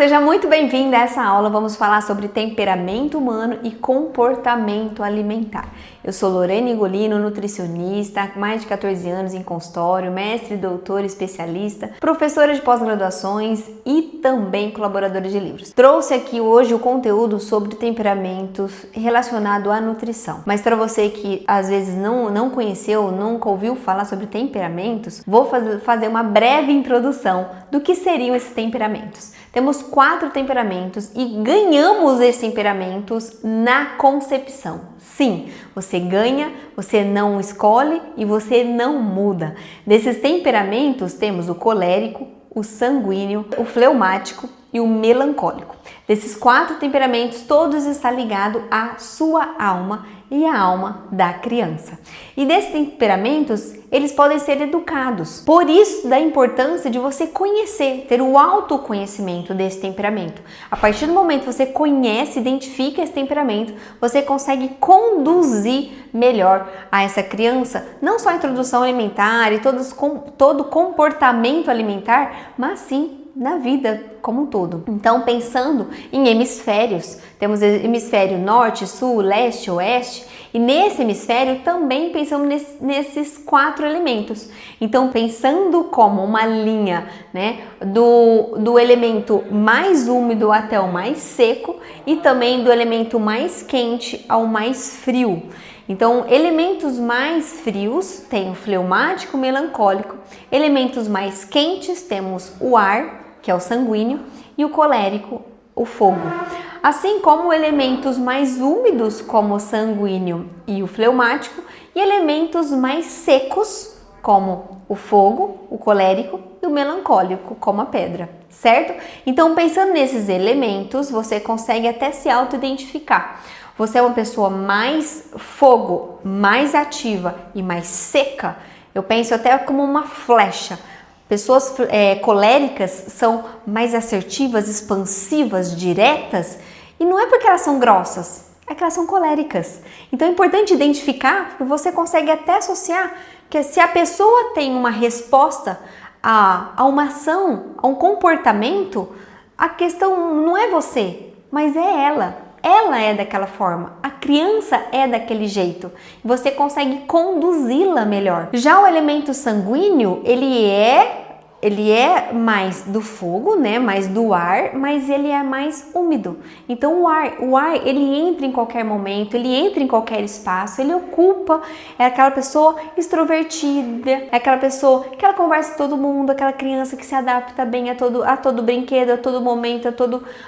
seja muito bem-vinda a essa aula. Vamos falar sobre temperamento humano e comportamento alimentar. Eu sou Lorene Golino, nutricionista, há mais de 14 anos em consultório, mestre, doutora, especialista, professora de pós-graduações e também colaboradora de livros. Trouxe aqui hoje o conteúdo sobre temperamentos relacionado à nutrição. Mas para você que às vezes não conheceu, nunca ouviu falar sobre temperamentos, vou fazer uma breve introdução do que seriam esses temperamentos. Temos 4 temperamentos e ganhamos esses temperamentos na concepção. Sim, você ganha, você não escolhe e você não muda. Desses temperamentos temos o colérico, o sanguíneo, o fleumático e o melancólico. Desses 4 temperamentos, todos estão ligados à sua alma e à alma da criança. E desses temperamentos, eles podem ser educados. Por isso, da importância de você conhecer, ter o autoconhecimento desse temperamento. A partir do momento que você conhece, identifica esse temperamento, você consegue conduzir melhor a essa criança, não só a introdução alimentar e todo comportamento alimentar, mas sim na vida como um todo. Então, pensando em hemisférios, temos hemisfério norte, sul, leste, oeste, e nesse hemisfério também pensamos nesses 4 elementos. Então, pensando como uma linha, né, do elemento mais úmido até o mais seco e também do elemento mais quente ao mais frio. Então, elementos mais frios tem o fleumático, o melancólico. Elementos mais quentes temos o ar, que é o sanguíneo, e o colérico, o fogo. Assim como elementos mais úmidos, como o sanguíneo e o fleumático, e elementos mais secos, como o fogo, o colérico e o melancólico, como a pedra, certo? Então, pensando nesses elementos, você consegue até se auto-identificar. Você é uma pessoa mais fogo, mais ativa e mais seca? Eu penso até como uma flecha. Pessoas coléricas são mais assertivas, expansivas, diretas, e não é porque elas são grossas, é que elas são coléricas. Então é importante identificar, porque você consegue até associar que se a pessoa tem uma resposta a uma ação, a um comportamento, a questão não é você, mas é ela. Ela é daquela forma, a criança é daquele jeito, você consegue conduzi-la melhor. Já o elemento sanguíneo, ele é mais do fogo, né, mais do ar, mas ele é mais úmido. Então o ar ele entra em qualquer momento, ele entra em qualquer espaço, ele ocupa, é aquela pessoa extrovertida, é aquela pessoa que ela conversa com todo mundo, aquela criança que se adapta bem a todo brinquedo, a todo momento,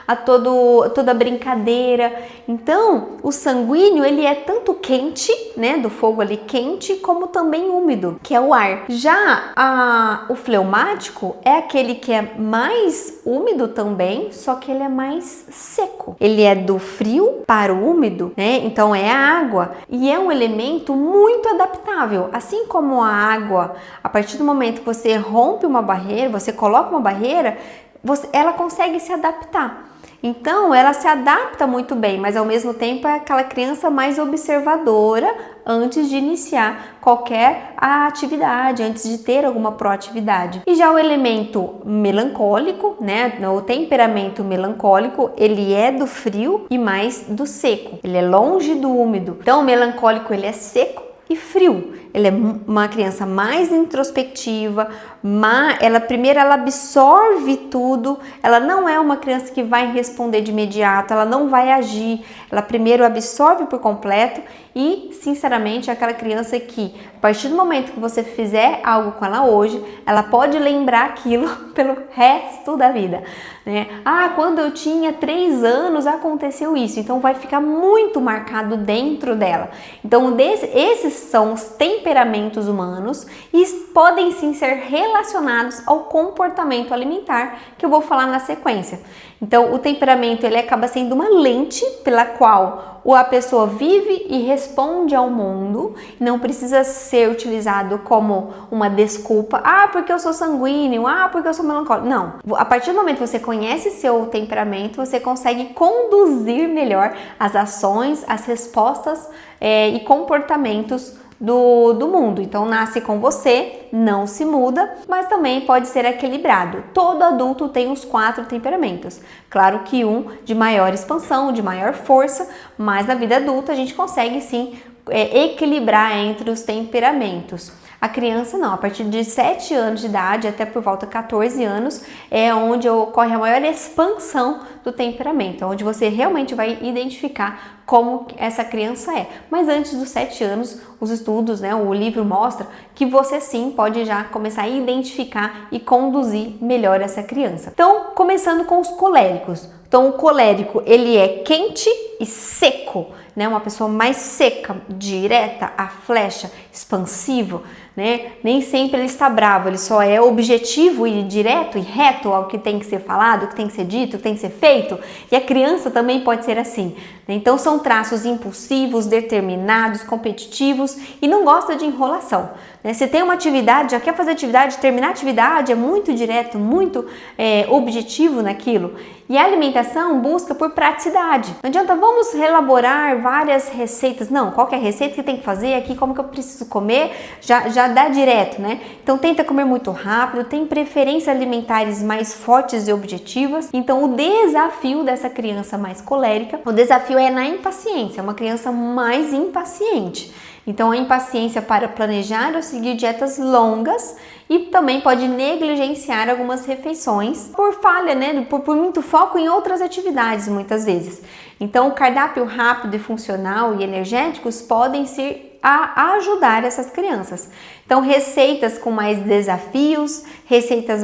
a toda brincadeira. Então, o sanguíneo, ele é tanto quente, né, do fogo ali quente, como também úmido, que é o ar. Já o fleumático é aquele que é mais úmido também, só que ele é mais seco. Ele é do frio para o úmido, né? Então é a água e é um elemento muito adaptável. Assim como a água, a partir do momento que você rompe uma barreira, você coloca uma barreira, ela consegue se adaptar. Então, ela se adapta muito bem, mas ao mesmo tempo é aquela criança mais observadora antes de iniciar qualquer atividade, antes de ter alguma proatividade. E já o elemento melancólico, né, o temperamento melancólico, ele é do frio e mais do seco. Ele é longe do úmido. Então, o melancólico, ele é seco e frio. Ele é uma criança mais introspectiva, ela absorve tudo, ela não é uma criança que vai responder de imediato, ela não vai agir, ela primeiro absorve por completo e, sinceramente, é aquela criança que, a partir do momento que você fizer algo com ela hoje, ela pode lembrar aquilo pelo resto da vida, né? Quando eu tinha 3 anos aconteceu isso, então vai ficar muito marcado dentro dela. Então, esses são os temperamentos humanos e podem sim ser relacionados ao comportamento alimentar, que eu vou falar na sequência. Então, o temperamento ele acaba sendo uma lente pela qual a pessoa vive e responde ao mundo, não precisa ser utilizado como uma desculpa, porque eu sou sanguíneo, porque eu sou melancólico. Não, a partir do momento que você conhece seu temperamento, você consegue conduzir melhor as ações, as respostas e comportamentos do mundo. Então, nasce com você, não se muda, mas também pode ser equilibrado. Todo adulto tem os 4 temperamentos. Claro que um de maior expansão, de maior força, mas na vida adulta a gente consegue sim equilibrar entre os temperamentos. A criança não, a partir de 7 anos de idade até por volta de 14 anos é onde ocorre a maior expansão do temperamento, onde você realmente vai identificar como essa criança é. Mas antes dos 7 anos, os estudos, o livro mostra que você sim pode já começar a identificar e conduzir melhor essa criança. Então, começando com os coléricos. Então, o colérico, ele é quente e seco, uma pessoa mais seca, direta, a flecha, expansivo, Nem sempre ele está bravo, ele só é objetivo e direto e reto ao que tem que ser falado, o que tem que ser dito, o que tem que ser feito. E a criança também pode ser assim. Então, são traços impulsivos, determinados, competitivos e não gosta de enrolação. Se tem uma atividade, já quer fazer atividade, terminar a atividade, é muito direto, muito objetivo naquilo. E a alimentação busca por praticidade. Não adianta, vamos elaborar várias receitas. Não, qual que é a receita que tem que fazer aqui, como que eu preciso comer, já dá direto, Então tenta comer muito rápido, tem preferências alimentares mais fortes e objetivas. Então o desafio dessa criança mais colérica, o desafio é na impaciência, é uma criança mais impaciente. Então a impaciência para planejar ou seguir dietas longas e também pode negligenciar algumas refeições por falha, por muito foco em outras atividades muitas vezes. Então o cardápio rápido e funcional e energéticos podem ser a ajudar essas crianças. Então receitas com mais desafios, receitas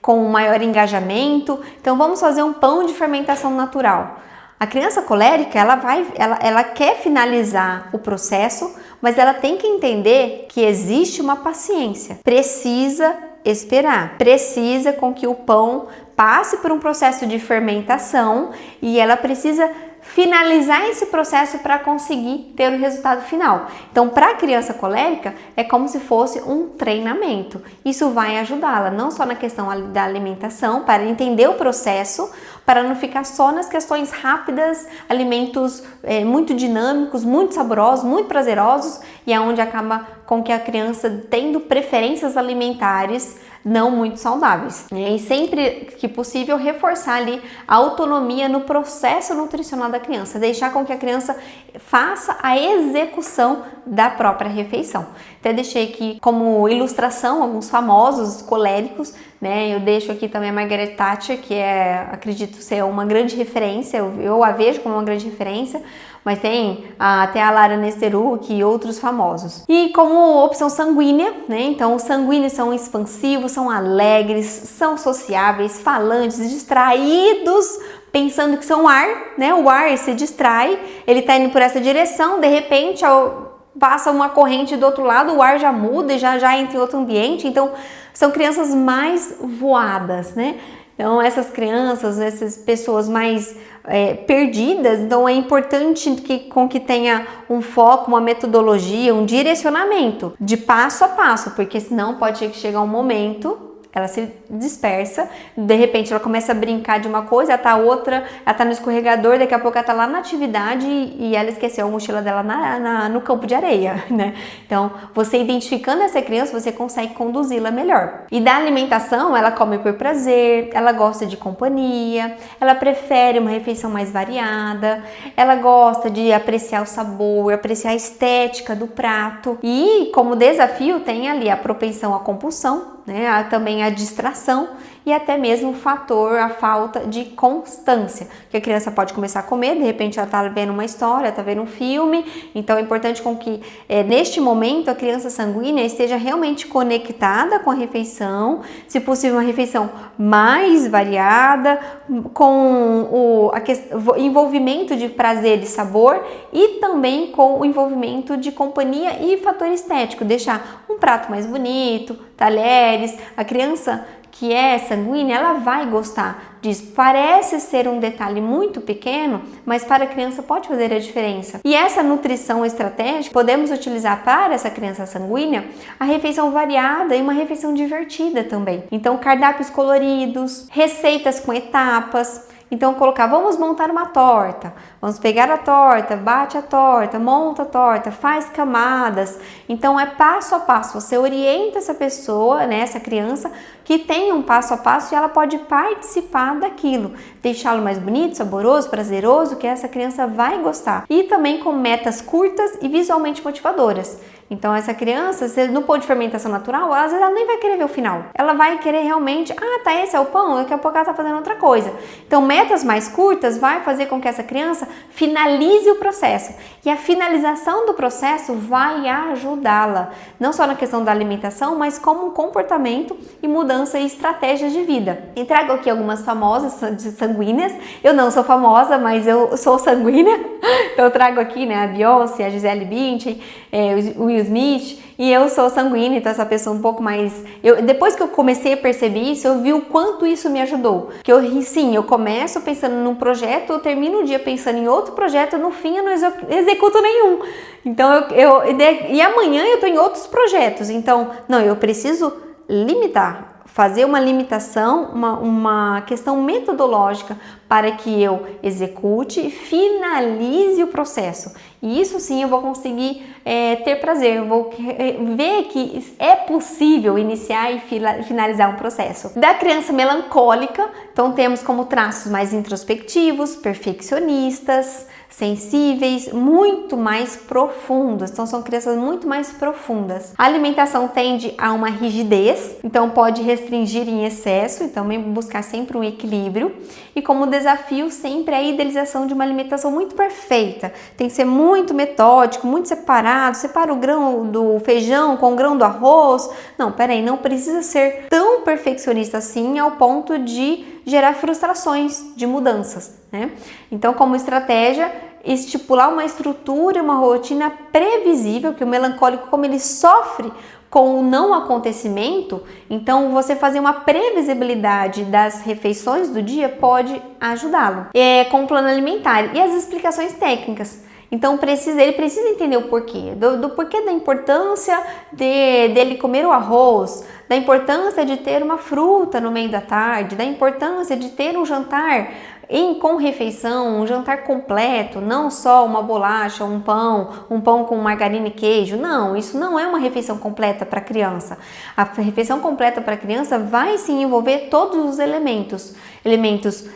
com maior engajamento. Então vamos fazer um pão de fermentação natural. A criança colérica, ela quer finalizar o processo, mas ela tem que entender que existe uma paciência. Precisa esperar, precisa com que o pão passe por um processo de fermentação e ela precisa finalizar esse processo para conseguir ter o resultado final. Então, para a criança colérica, é como se fosse um treinamento. Isso vai ajudá-la, não só na questão da alimentação, para entender o processo, para não ficar só nas questões rápidas, alimentos muito dinâmicos, muito saborosos, muito prazerosos, e é onde acaba com que a criança tendo preferências alimentares não muito saudáveis. E sempre que possível reforçar ali a autonomia no processo nutricional da criança, deixar com que a criança faça a execução da própria refeição. Até deixei aqui como ilustração alguns famosos coléricos, Eu deixo aqui também a Margaret Thatcher, que acredito ser uma grande referência, eu a vejo como uma grande referência, mas tem até a Lara Nesteruk e outros famosos. E como opção sanguínea, Então os sanguíneos são expansivos, são alegres, são sociáveis, falantes, distraídos, pensando que são ar, O ar se distrai, ele está indo por essa direção, de repente passa uma corrente do outro lado, o ar já muda e já entra em outro ambiente. Então são crianças mais voadas, Então essas crianças, essas pessoas mais perdidas, então é importante que tenha um foco, uma metodologia, um direcionamento de passo a passo, porque senão pode chegar um momento ela se dispersa, de repente ela começa a brincar de uma coisa, ela tá no escorregador, daqui a pouco ela tá lá na atividade e ela esqueceu a mochila dela no campo de areia, Então, você identificando essa criança, você consegue conduzi-la melhor. E da alimentação, ela come por prazer, ela gosta de companhia, ela prefere uma refeição mais variada, ela gosta de apreciar o sabor, apreciar a estética do prato. E como desafio tem ali a propensão à compulsão, também a distração e até mesmo o fator, a falta de constância, que a criança pode começar a comer, de repente ela está vendo uma história, está vendo um filme, então é importante com que neste momento a criança sanguínea esteja realmente conectada com a refeição, se possível uma refeição mais variada, com o envolvimento de prazer e sabor e também com o envolvimento de companhia e fator estético, deixar um prato mais bonito, talheres. A criança que é sanguínea, ela vai gostar diz, parece ser um detalhe muito pequeno, mas para a criança pode fazer a diferença. E essa nutrição estratégica, podemos utilizar para essa criança sanguínea a refeição variada e uma refeição divertida também. Então, cardápios coloridos, receitas com etapas. Então, colocar, vamos montar uma torta, vamos pegar a torta, bate a torta, monta a torta, faz camadas. Então, é passo a passo, você orienta essa pessoa, né, essa criança, que tem um passo a passo e ela pode participar daquilo, deixá-lo mais bonito, saboroso, prazeroso, que essa criança vai gostar. E também com metas curtas e visualmente motivadoras. Então, essa criança, se no pão de fermentação natural, às vezes ela nem vai querer ver o final. Ela vai querer realmente, tá, esse é o pão, daqui a pouco ela tá fazendo outra coisa. Então, metas mais curtas vai fazer com que essa criança finalize o processo. E a finalização do processo vai ajudá-la, não só na questão da alimentação, mas como um comportamento e mudança e estratégias de vida. E trago aqui algumas famosas sanguíneas. Eu não sou famosa, mas eu sou sanguínea. Então, eu trago aqui, né, a Beyoncé, a Gisele Bündchen, o Will Smith, e eu sou sanguínea, então essa pessoa um pouco mais... depois que eu comecei a perceber isso, eu vi o quanto isso me ajudou. Que eu começo pensando num projeto, eu termino o dia pensando em outro projeto, no fim eu não executo nenhum. Então, e amanhã eu tô em outros projetos. Então, não, eu preciso limitar, fazer uma limitação, uma questão metodológica para que eu execute e finalize o processo. E isso sim eu vou conseguir ter prazer, eu vou ver que é possível iniciar e finalizar um processo. Da criança melancólica, então temos como traços mais introspectivos, perfeccionistas, sensíveis, muito mais profundos. Então são crianças muito mais profundas. A alimentação tende a uma rigidez, então pode restringir em excesso, então buscar sempre um equilíbrio. E como desafio sempre a idealização de uma alimentação muito perfeita. Tem que ser muito metódico, muito separado, separa o grão do feijão com o grão do arroz. Não, peraí, não precisa ser tão perfeccionista assim ao ponto de gerar frustrações de mudanças, né? Então, como estratégia, estipular uma estrutura, uma rotina previsível, que o melancólico, como ele sofre com o não acontecimento, então você fazer uma previsibilidade das refeições do dia pode ajudá-lo. Com o plano alimentar e as explicações técnicas. Então ele precisa entender o porquê, do porquê da importância dele comer o arroz, da importância de ter uma fruta no meio da tarde, da importância de ter um jantar com refeição, um jantar completo, não só uma bolacha, um pão com margarina e queijo. Não, isso não é uma refeição completa para a criança. A refeição completa para a criança vai sim envolver todos os elementos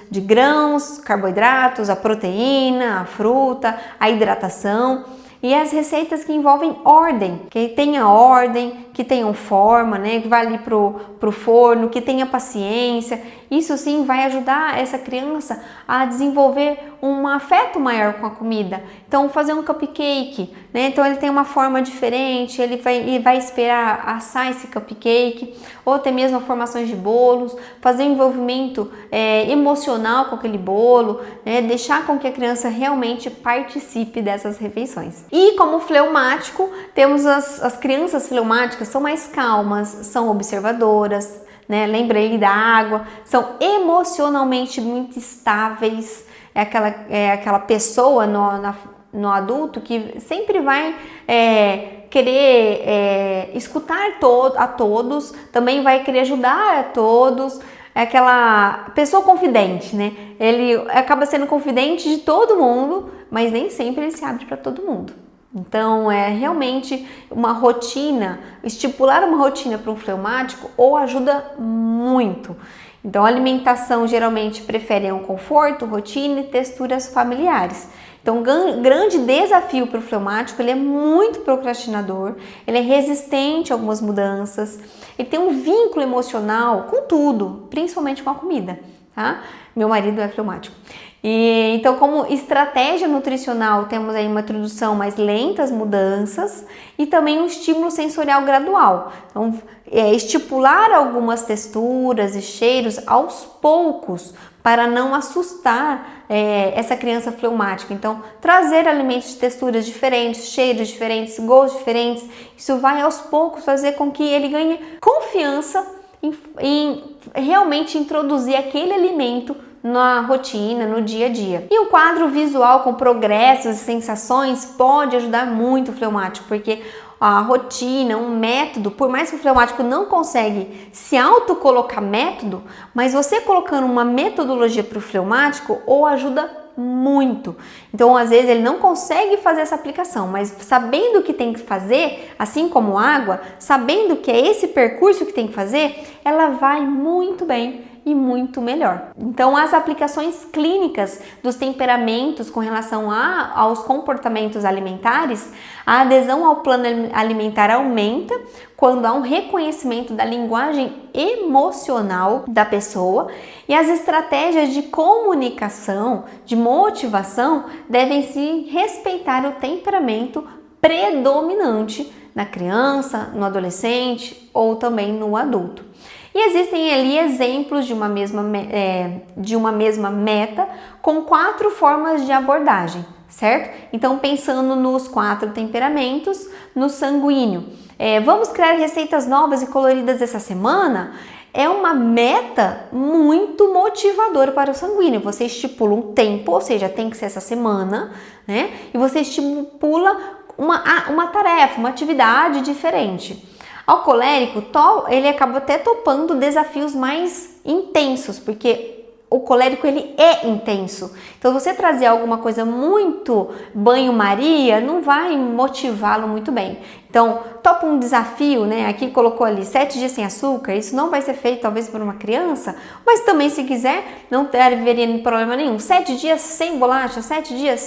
de grãos, carboidratos, a proteína, a fruta, a hidratação. E as receitas que envolvem ordem, que tenha ordem, que tenham forma, né? Que vá ali pro forno, que tenha paciência. Isso sim vai ajudar essa criança a desenvolver um afeto maior com a comida. Então, fazer um cupcake, né? Então, ele tem uma forma diferente, ele vai esperar assar esse cupcake, ou até mesmo formações de bolos, fazer um envolvimento emocional com aquele bolo, né? Deixar com que a criança realmente participe dessas refeições. E como fleumático, temos as crianças fleumáticas são mais calmas, são observadoras, né? Lembrei da água, são emocionalmente muito estáveis, é aquela pessoa no adulto que sempre vai querer escutar a todos, também vai querer ajudar a todos, é aquela pessoa confidente, né? Ele acaba sendo confidente de todo mundo, mas nem sempre ele se abre para todo mundo. Então, é realmente uma rotina, estipular uma rotina para um fleumático ou ajuda muito. Então, a alimentação geralmente prefere um conforto, rotina e texturas familiares. Então, um grande desafio para o fleumático, ele é muito procrastinador, ele é resistente a algumas mudanças, ele tem um vínculo emocional com tudo, principalmente com a comida, tá? Meu marido é fleumático. Então, como estratégia nutricional, temos aí uma introdução mais lenta às mudanças e também um estímulo sensorial gradual. Então, estipular algumas texturas e cheiros aos poucos para não assustar essa criança fleumática. Então, trazer alimentos de texturas diferentes, cheiros diferentes, gostos diferentes, isso vai aos poucos fazer com que ele ganhe confiança em realmente introduzir aquele alimento na rotina, no dia a dia. E o quadro visual com progressos e sensações pode ajudar muito o fleumático, porque a rotina, um método, por mais que o fleumático não consegue se autocolocar método, mas você colocando uma metodologia para o fleumático ou ajuda muito. Então, às vezes ele não consegue fazer essa aplicação, mas sabendo o que tem que fazer, assim como água, sabendo que é esse percurso que tem que fazer, ela vai muito bem e muito melhor. Então, as aplicações clínicas dos temperamentos com relação aos comportamentos alimentares, a adesão ao plano alimentar aumenta quando há um reconhecimento da linguagem emocional da pessoa, e as estratégias de comunicação, de motivação, devem se respeitar o temperamento predominante na criança, no adolescente ou também no adulto. E existem ali exemplos de uma mesma meta com 4 formas de abordagem, certo? Então, pensando nos 4 temperamentos, no sanguíneo, vamos criar receitas novas e coloridas essa semana? É uma meta muito motivadora para o sanguíneo. Você estipula um tempo, ou seja, tem que ser essa semana, né? E você estipula uma tarefa, uma atividade diferente. Ao colérico, ele acaba até topando desafios mais intensos, porque o colérico ele é intenso. Então, você trazer alguma coisa muito banho-maria não vai motivá-lo muito bem. Então, topa um desafio, né? Aqui colocou ali 7 dias sem açúcar. Isso não vai ser feito talvez por uma criança, mas também se quiser, não haveria problema nenhum. 7 dias sem bolacha, 7 dias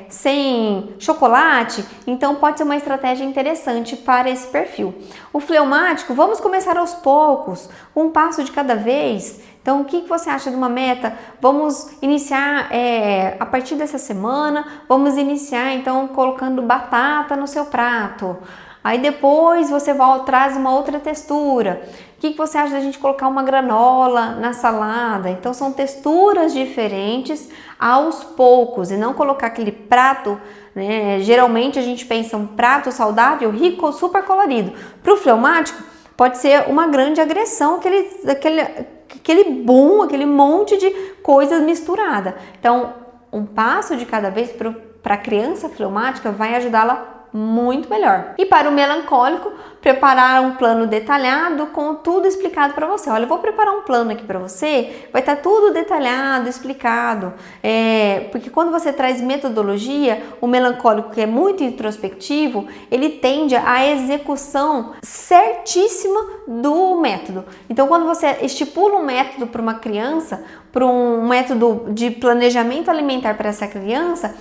sem chocolate. Então, pode ser uma estratégia interessante para esse perfil. O fleumático, vamos começar aos poucos, um passo de cada vez. Então, o que você acha de uma meta? Vamos iniciar a partir dessa semana, vamos iniciar então colocando batata no seu prato. Aí depois você traz uma outra textura. O que você acha da gente colocar uma granola na salada? Então, são texturas diferentes aos poucos e não colocar aquele prato, né? Geralmente a gente pensa um prato saudável, rico, super colorido. Para o fleumático, pode ser uma grande agressão, aquele boom, aquele monte de coisas misturada. Então, um passo de cada vez para a criança fleumática vai ajudá-la muito melhor. E para o melancólico, preparar um plano detalhado com tudo explicado para você. Olha, eu vou preparar um plano aqui para você, vai estar tudo detalhado, explicado, porque quando você traz metodologia, o melancólico, que é muito introspectivo, ele tende à execução certíssima do método. Então, quando você estipula um método para uma criança, para um método de planejamento alimentar para essa criança,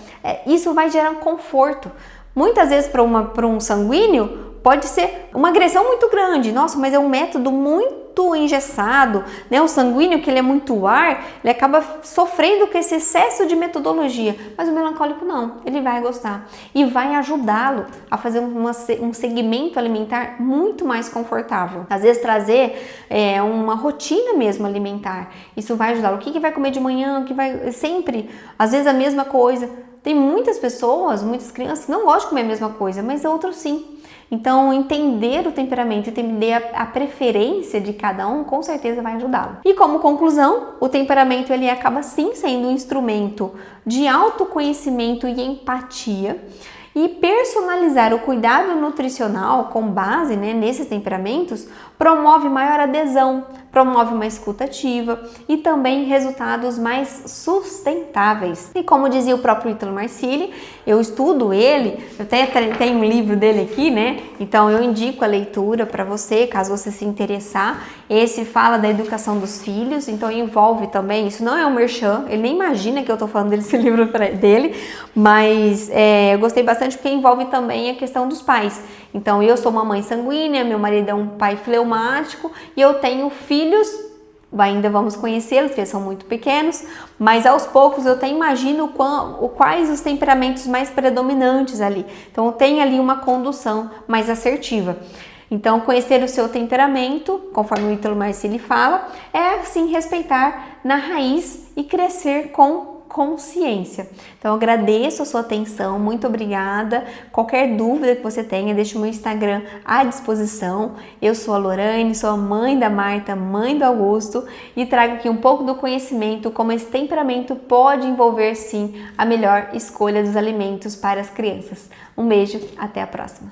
isso vai gerar conforto. Muitas vezes para um sanguíneo pode ser uma agressão muito grande. Nossa, mas é um método muito engessado, né? O sanguíneo, que ele é muito ar, ele acaba sofrendo com esse excesso de metodologia. Mas o melancólico não, ele vai gostar e vai ajudá-lo a fazer um segmento alimentar muito mais confortável. Às vezes trazer uma rotina mesmo alimentar, isso vai ajudá-lo. O que vai comer de manhã, sempre, às vezes a mesma coisa. Tem muitas pessoas, muitas crianças que não gostam de comer a mesma coisa, mas outros sim. Então, entender o temperamento, entender a preferência de cada um, com certeza vai ajudá-lo. E como conclusão, o temperamento ele acaba sim sendo um instrumento de autoconhecimento e empatia. E personalizar o cuidado nutricional com base, né, nesses temperamentos promove maior adesão, promove uma escuta ativa e também resultados mais sustentáveis. E como dizia o próprio Ítalo Marcilli, eu estudo ele, eu tenho um livro dele aqui, né? Então eu indico a leitura para você, caso você se interessar. Esse fala da educação dos filhos, então envolve também, isso não é um merchan, ele nem imagina que eu tô falando desse livro dele, mas eu gostei bastante porque envolve também a questão dos pais. Então, eu sou uma mãe sanguínea, meu marido é um pai fleumático e eu tenho filhos, ainda vamos conhecê-los, porque eles são muito pequenos, mas aos poucos eu até imagino quais os temperamentos mais predominantes ali. Então, eu tenho ali uma condução mais assertiva. Então, conhecer o seu temperamento, conforme o Ítalo Marcilli fala, é sim respeitar na raiz e crescer com consciência. Então, eu agradeço a sua atenção, muito obrigada. Qualquer dúvida que você tenha, deixa o meu Instagram à disposição. Eu sou a Lorane, sou a mãe da Marta, mãe do Augusto, e trago aqui um pouco do conhecimento como esse temperamento pode envolver sim a melhor escolha dos alimentos para as crianças. Um beijo, até a próxima!